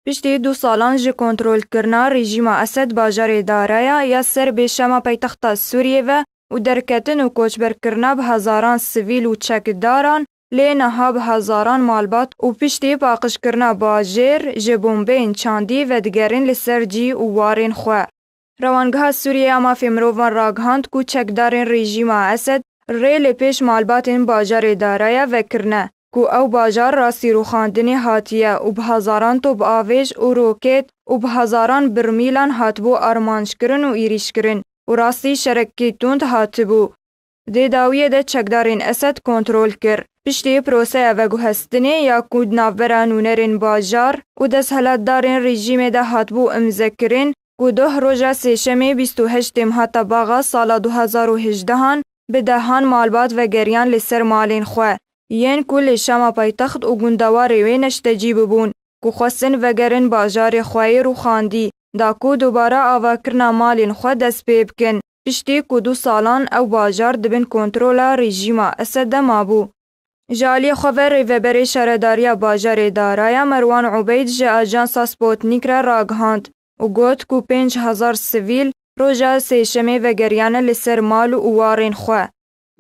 پشتی 2 سالان جی کنترول کرنا رژیم اسد باجار دارaya یا سر به شما پایتخت سوریه و درکتن و کوچبر کرنا به هزاران سیویل و چکداران لینها به هزاران مالبات و پشتی پاقش کرنا باجر جی بومبین چاندی و دگرین لسر جی و وارین خواه. روانگاه سوریه اما فیمروان راگهاند کو چکدارین رژیم اسد ریل پیش مالباتین باجار دارaya و کرنه. کو او باجار راستی روخاندنی هاتیه و به هزاران توب آویج و روکت و به هزاران برمیلان هاتبو آرمانش کرن و ایریش کرن و راستی شرکی توند هاتبو. ده داویه ده چکدارین اسد کنترول کر. پشتی پروسه و گوهستنی یا کود ناوران و نرین باجار و دست حالت دارین رژیم ده هاتبو امذکرین و 2 روژه سیشمی 28 مهاتا باغا سال 2018 به دهان مالبات و گریان لسر مالین خواه. ین کل شما پایتخت و گندواری وینش تجیب بون کو خواستن وگرن باجار خواهی رو خاندی دا کو دوباره آواکرنا مالین خواه دست پی بکن پشتی کو 2 سالان او باجار دبن کنترولا رژیم اسد مابو. جالی خواه ریوبری شرداریا باجار دارaya مروان عبید جه آجانسا سپوتنیک را راگهاند و گوت کو 5000 سویل روژه سیشمی وگریان لسر مال و وارین خواه.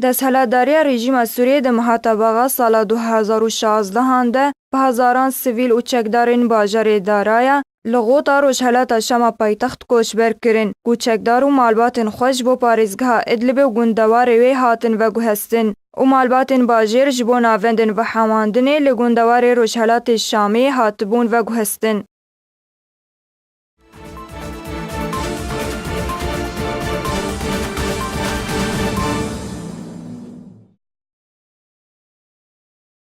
دست حالتداری رژیم سوریه ده مهاتا باغا سال 2016 هنده به هزاران سیویل و چکدارین باجار دارaya لغوطا روش حالت شما پایتخت کوچبر کرن کو چکدار و مالباتن خوش بو پارزگاه ادلب و گندوار وی هاتن و گوهستن و مالباتن باجر جبو ناوندن و حماندن لگندوار روش حالت شامی هاتبون و گوهستن.